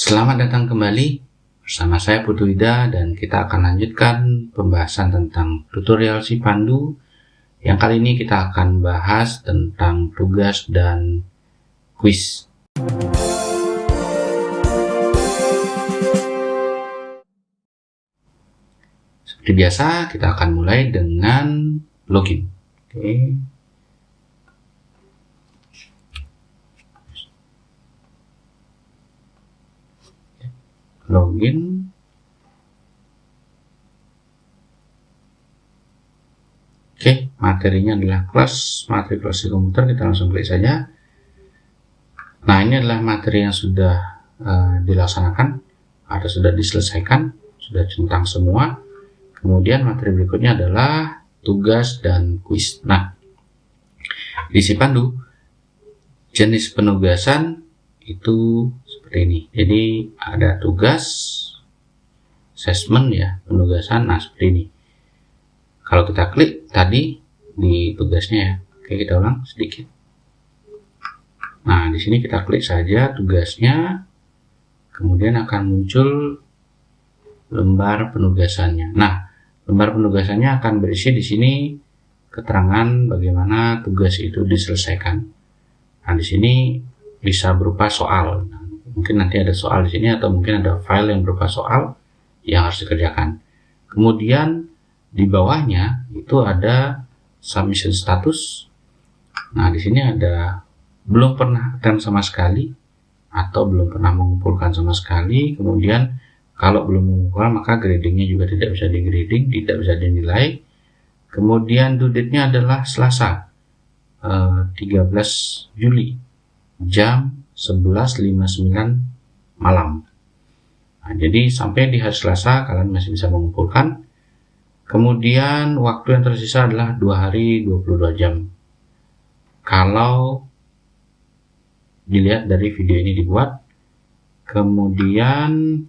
Selamat datang kembali bersama saya Putu Ida dan kita akan lanjutkan pembahasan tentang tutorial si Pandu. Yang kali ini kita akan bahas tentang tugas dan kuis. Seperti biasa kita akan mulai dengan login. Oke. Login. Oke, materinya adalah kelas matrikulasi komputer. Kita langsung klik saja. Nah, ini adalah materi yang sudah dilaksanakan atau sudah diselesaikan, sudah centang semua. Kemudian materi berikutnya adalah tugas dan kuis. Nah, di si Pandu jenis penugasan itu seperti ini. Jadi ada tugas, assessment ya, penugasan. Nah, seperti ini. Kalau kita klik tadi di tugasnya ya. Oke, kita ulang sedikit. Nah, di sini kita klik saja tugasnya. Kemudian akan muncul lembar penugasannya. Nah, lembar penugasannya akan berisi di sini keterangan bagaimana tugas itu diselesaikan. Nah, di sini bisa berupa soal. Nah, mungkin nanti ada soal di sini atau mungkin ada file yang berupa soal yang harus dikerjakan. Kemudian di bawahnya itu ada submission status. Nah, di sini ada belum pernah attempt sama sekali atau belum pernah mengumpulkan sama sekali. Kemudian kalau belum mengumpulkan maka gradingnya juga tidak bisa di-grading, tidak bisa dinilai. Kemudian due date-nya adalah Selasa 13 Juli jam 11.59 malam. Nah, jadi sampai di hari Selasa kalian masih bisa mengumpulkan. Kemudian waktu yang tersisa adalah 2 hari 22 jam. Kalau dilihat dari video ini dibuat. Kemudian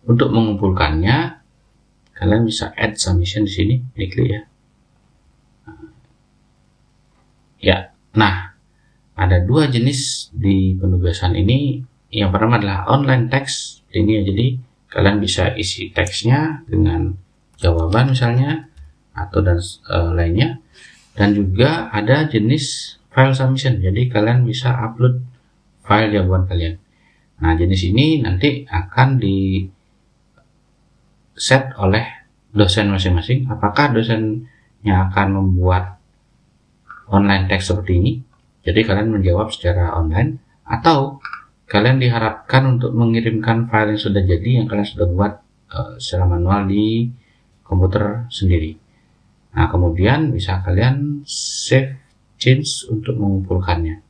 untuk mengumpulkannya kalian bisa add submission di sini, diklik ya. Ya, nah ada dua jenis di penugasan ini. Yang pertama adalah online text. Ini ya, jadi kalian bisa isi teksnya dengan jawaban misalnya atau dan lainnya. Dan juga ada jenis file submission. Jadi kalian bisa upload file jawaban kalian. Nah, jenis ini nanti akan di set oleh dosen masing-masing. Apakah dosennya akan membuat online text seperti ini, jadi kalian menjawab secara online, atau kalian diharapkan untuk mengirimkan file yang sudah jadi, yang kalian sudah buat secara manual di komputer sendiri. Nah, kemudian bisa kalian save change untuk mengumpulkannya.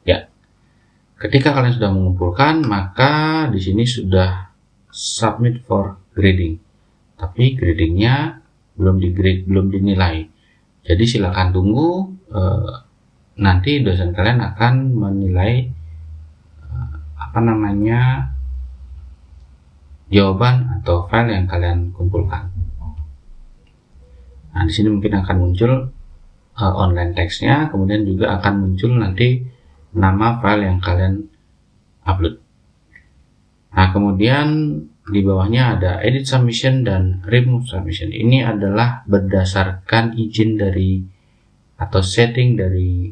Ya, ketika kalian sudah mengumpulkan, maka di sini sudah submit for grading. Tapi gradingnya belum dinilai. Jadi silakan tunggu, nanti dosen kalian akan menilai jawaban atau file yang kalian kumpulkan. Nah, di sini mungkin akan muncul online text-nya, kemudian juga akan muncul nanti nama file yang kalian upload. Nah, kemudian di bawahnya ada edit submission dan remove submission. Ini adalah berdasarkan izin dari atau setting dari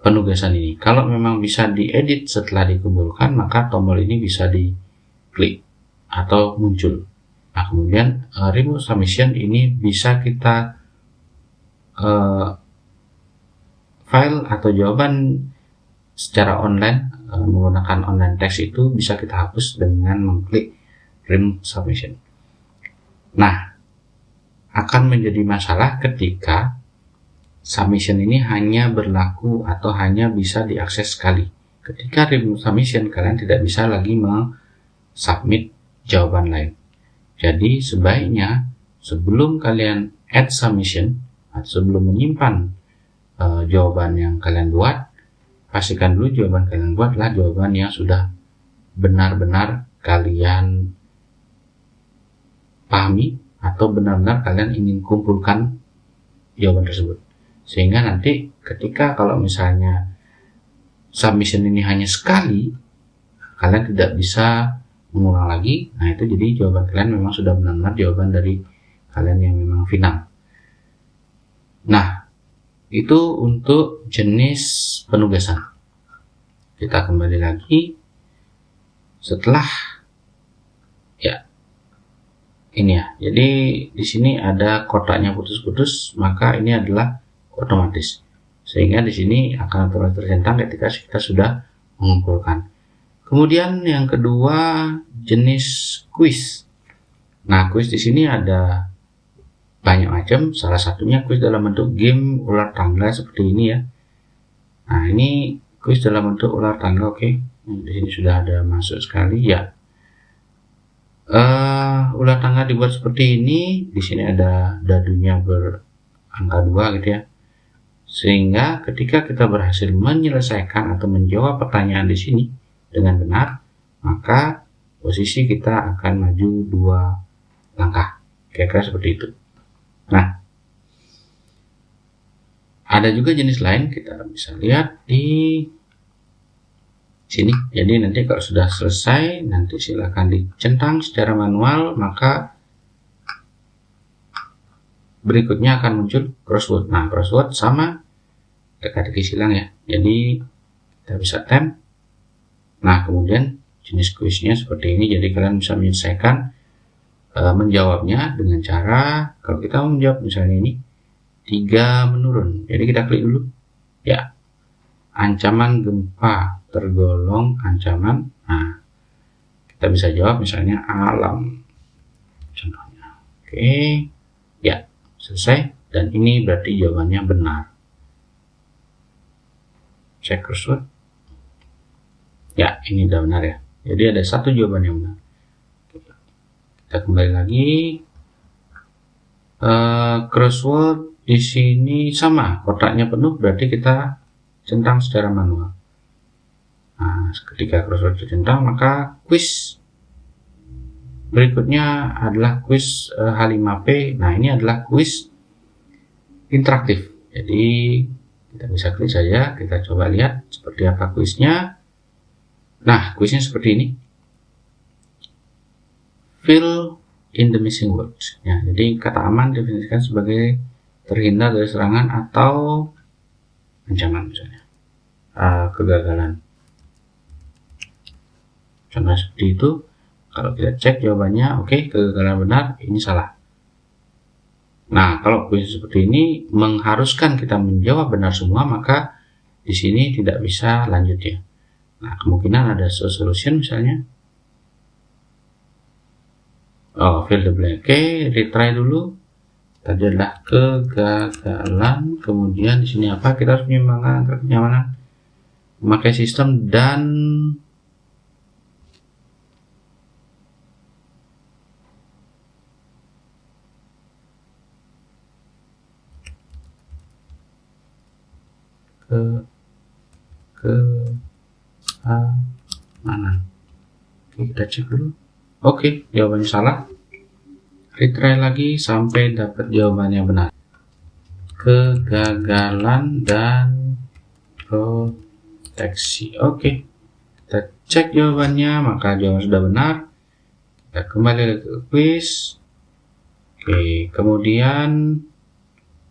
penugasan ini. Kalau memang bisa diedit setelah dikumpulkan, maka tombol ini bisa diklik atau muncul. Nah, kemudian remove submission ini bisa kita file atau jawaban secara online menggunakan online text itu bisa kita hapus dengan mengklik remove submission. Nah, akan menjadi masalah ketika submission ini hanya berlaku atau hanya bisa diakses sekali. Ketika remove submission, kalian tidak bisa lagi submit jawaban lain. Jadi sebaiknya sebelum kalian add submission atau sebelum menyimpan jawaban yang kalian buat, pastikan dulu jawaban kalian buat adalah jawaban yang sudah benar-benar kalian pahami atau benar-benar kalian ingin kumpulkan jawaban tersebut. Sehingga nanti ketika kalau misalnya submission ini hanya sekali, kalian tidak bisa mengulang lagi. Nah, itu jadi jawaban kalian memang sudah benar-benar jawaban dari kalian yang memang final. Nah, itu untuk jenis penugasan. Kita kembali lagi setelah ini ya. Jadi di sini ada kotaknya putus-putus, maka ini adalah otomatis. Sehingga di sini akan tercentang ketika kita sudah mengumpulkan. Kemudian yang kedua jenis kuis. Nah, kuis di sini ada banyak macam. Salah satunya kuis dalam bentuk game ular tangga seperti ini ya. Nah, ini kuis dalam bentuk ular tangga. Oke. Di sini sudah ada masuk sekali ya. Ular tangga dibuat seperti ini. Di sini ada dadunya berangka 2 gitu ya. Sehingga ketika kita berhasil menyelesaikan atau menjawab pertanyaan di sini dengan benar, maka posisi kita akan maju 2 langkah. Kira-kira seperti itu. Nah, ada juga jenis lain, kita bisa lihat di sini. Jadi nanti kalau sudah selesai, nanti silakan dicentang secara manual, maka berikutnya akan muncul crossword. Nah, crossword sama teka-teki silang ya. Jadi kita bisa temp. Nah, kemudian jenis kuisnya seperti ini. Jadi kalian bisa menyelesaikan menjawabnya dengan cara, kalau kita mau menjawab misalnya ini 3 menurun. Jadi kita klik dulu. Ya. Ancaman gempa tergolong ancaman. Nah, kita bisa jawab misalnya alam. Contohnya. Oke. Ya, selesai. Dan ini berarti jawabannya benar. Cek crossword. Ya, ini udah benar ya. Jadi ada 1 jawaban yang benar. Kita kembali lagi. Crossword di sini sama, kotaknya penuh berarti kita centang secara manual. Nah, ketika crossword tercentang, maka kuis berikutnya adalah kuis H5P. Nah, ini adalah kuis interaktif. Jadi kita bisa klik saja, kita coba lihat seperti apa kuisnya. Nah, kuisnya seperti ini. Fill in the missing words. Ya, jadi kata aman definisikan sebagai terhindar dari serangan atau ancaman misalnya. Kegagalan. Contoh seperti itu. Kalau kita cek jawabannya, oke, kegagalan benar, ini salah. Nah, kalau kuis seperti ini mengharuskan kita menjawab benar semua, maka di sini tidak bisa lanjut ya. Nah, kemungkinan ada solution misalnya. Fill the blank. Oke, retry dulu. Tadi adalah kegagalan. Kemudian di sini apa? Kita harus menyeimbangkan antara kenyamanan, memakai sistem dan keamanan. Oke, kita cek dulu. Oke, jawabannya salah. Retry lagi sampai dapat jawabannya benar. Kegagalan dan proteksi. Oke, kita cek jawabannya, maka jawaban sudah benar. Kita kembali ke quiz. Oke, kemudian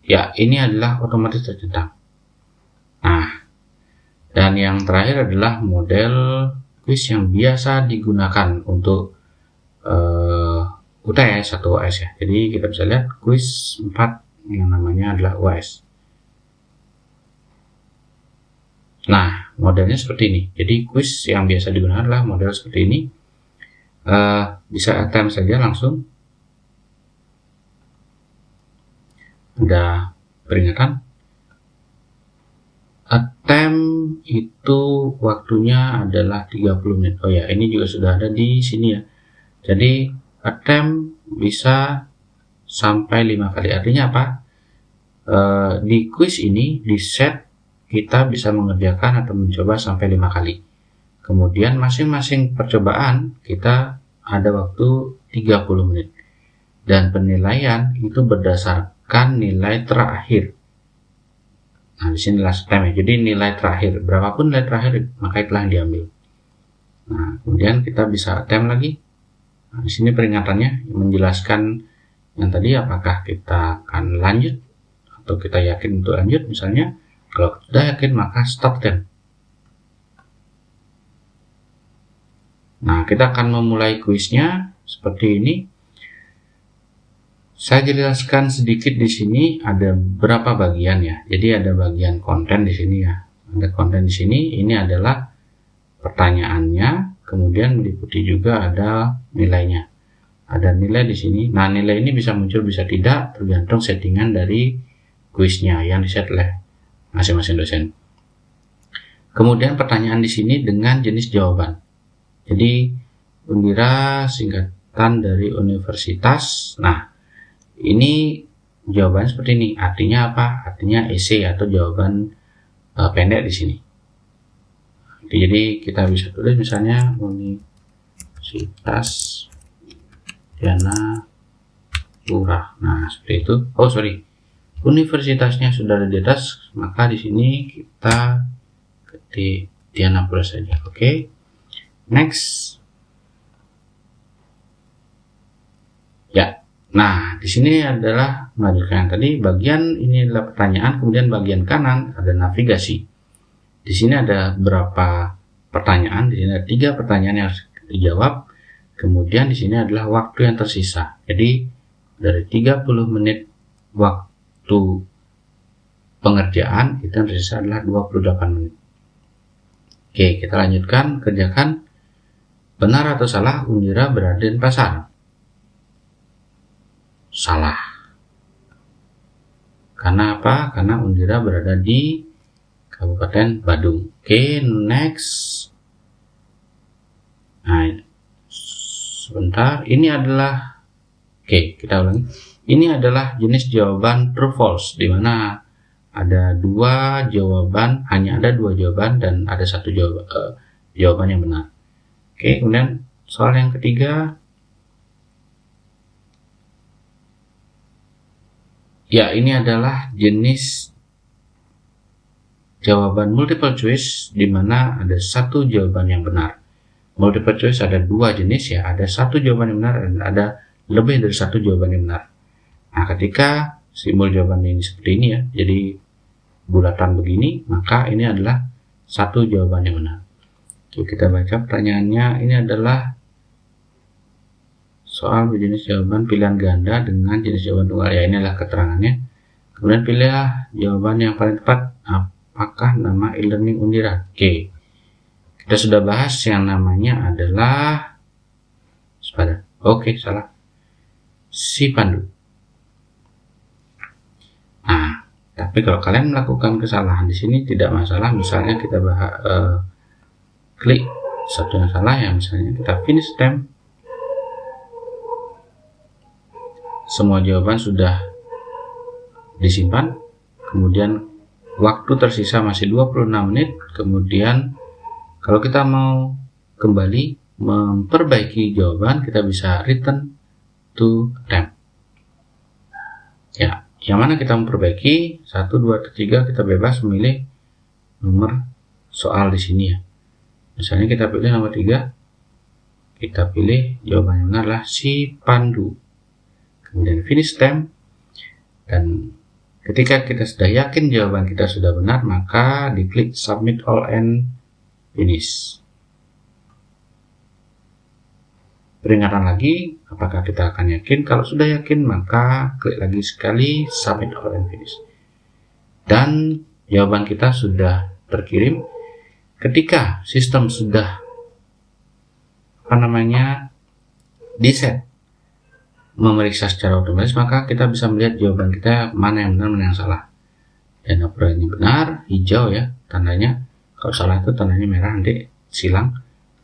ya, ini adalah otomatis tercentang. Nah, dan yang terakhir adalah model quiz yang biasa digunakan untuk UTS atau UAS ya. Jadi kita bisa lihat quiz 4 yang namanya adalah UAS. Nah, modelnya seperti ini. Jadi quiz yang biasa digunakan adalah model seperti ini. Bisa attempt saja langsung. Ada peringatan. Attempt itu waktunya adalah 30 menit. Oh ya, ini juga sudah ada di sini ya. Jadi attempt bisa sampai 5 kali. Artinya apa? Di quiz ini di set kita bisa mengerjakan atau mencoba sampai 5 kali. Kemudian masing-masing percobaan kita ada waktu 30 menit. Dan penilaian itu berdasarkan nilai terakhir. Nah, di sini last time ya. Jadi nilai terakhir, berapapun nilai terakhir maka itulah yang diambil. Nah, kemudian kita bisa attempt lagi. Nah, di sini peringatannya menjelaskan yang tadi apakah kita akan lanjut atau kita yakin untuk lanjut. Misalnya kalau sudah yakin maka stop attempt. Nah, kita akan memulai kuisnya seperti ini. Saya jelaskan sedikit di sini ada berapa bagian ya. Jadi ada bagian konten di sini ya. Ada konten di sini. Ini adalah pertanyaannya. Kemudian meliputi juga ada nilainya. Ada nilai di sini. Nah, nilai ini bisa muncul bisa tidak tergantung settingan dari kuisnya yang diset oleh masing-masing dosen. Kemudian pertanyaan di sini dengan jenis jawaban. Jadi Undira singkatan dari universitas. Nah, ini jawaban seperti ini. Artinya apa? Artinya essay atau jawaban pendek di sini. Jadi kita bisa tulis misalnya Universitas Diana Lurah. Nah, seperti itu. Oh, sorry. Universitasnya sudah ada di atas, maka di sini kita ketik Diana Lurah saja. Oke. Next. Ya. Nah, di sini adalah melanjutkan yang tadi. Bagian ini adalah pertanyaan, kemudian bagian kanan ada navigasi. Di sini ada berapa pertanyaan? Di sini ada 3 pertanyaan yang harus dijawab. Kemudian di sini adalah waktu yang tersisa. Jadi dari 30 menit waktu pengerjaan itu yang tersisa adalah 28 menit. Oke, kita lanjutkan, kerjakan. Benar atau salah Undira berada di pasar? Salah. Karena apa? Karena Undira berada di Kabupaten Badung. Oke, next. Nah, sebentar. Ini adalah, oke, kita ulangi. Ini adalah jenis jawaban true false, di mana ada 2 jawaban, hanya ada 2 jawaban dan ada 1 jawaban yang benar. Oke, kemudian soal yang ketiga. Ya, ini adalah jenis jawaban multiple choice, di mana ada 1 jawaban yang benar. Multiple choice ada 2 jenis ya, ada 1 jawaban yang benar dan ada lebih dari 1 jawaban yang benar. Nah, ketika simbol jawaban ini seperti ini ya, jadi bulatan begini, maka ini adalah 1 jawaban yang benar. Oke, kita baca pertanyaannya. Ini adalah soal berjenis jawaban pilihan ganda dengan jenis jawaban tunggal. Ya, ini adalah keterangannya. Kemudian pilihlah jawaban yang paling tepat. Apakah nama e-learning Undira? Oke, kita sudah bahas yang namanya adalah Sepada. Oke, salah. Si Pandu. Nah, tapi kalau kalian melakukan kesalahan di sini tidak masalah. Misalnya kita klik satu yang salah ya, misalnya kita finish attempt. Semua jawaban sudah disimpan. Kemudian waktu tersisa masih 26 menit. Kemudian kalau kita mau kembali memperbaiki jawaban, kita bisa return to attempt. Ya, yang mana kita memperbaiki 1, 2, 3, kita bebas memilih nomor soal di sini ya. Misalnya kita pilih nomor 3, kita pilih jawaban yang benar adalah si Pandu. Kemudian finish attempt, dan ketika kita sudah yakin jawaban kita sudah benar, maka diklik submit all and finish. Peringatan lagi, apakah kita akan yakin? Kalau sudah yakin, maka klik lagi sekali submit all and finish. Dan jawaban kita sudah terkirim. Ketika sistem sudah di-set memeriksa secara otomatis, maka kita bisa melihat jawaban kita mana yang benar, mana yang salah. Dan apakah ini benar, hijau ya tandanya. Kalau salah itu tandanya merah, nanti silang.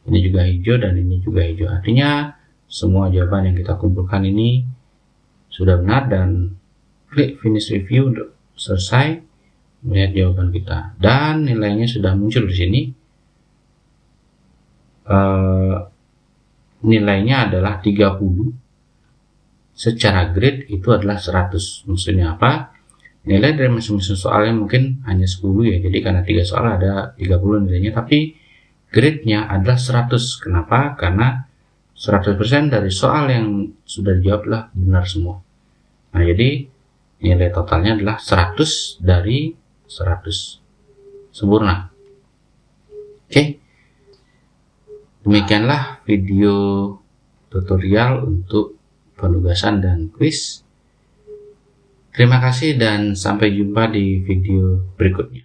Ini juga hijau dan ini juga hijau. Artinya semua jawaban yang kita kumpulkan ini sudah benar, dan klik finish review untuk selesai melihat jawaban kita. Dan nilainya sudah muncul di sini. Nilainya adalah 30. Secara grade itu adalah 100. Maksudnya apa? nilai dari masing-masing soalnya mungkin hanya 10 ya, jadi karena 3 soal ada 30 nilainya, tapi grade-nya adalah 100. Kenapa? Karena 100% dari soal yang sudah dijawablah benar semua. Nah, jadi nilai totalnya adalah 100 dari 100 sempurna. Oke, demikianlah video tutorial untuk penugasan dan kuis. Terima kasih dan sampai jumpa di video berikutnya.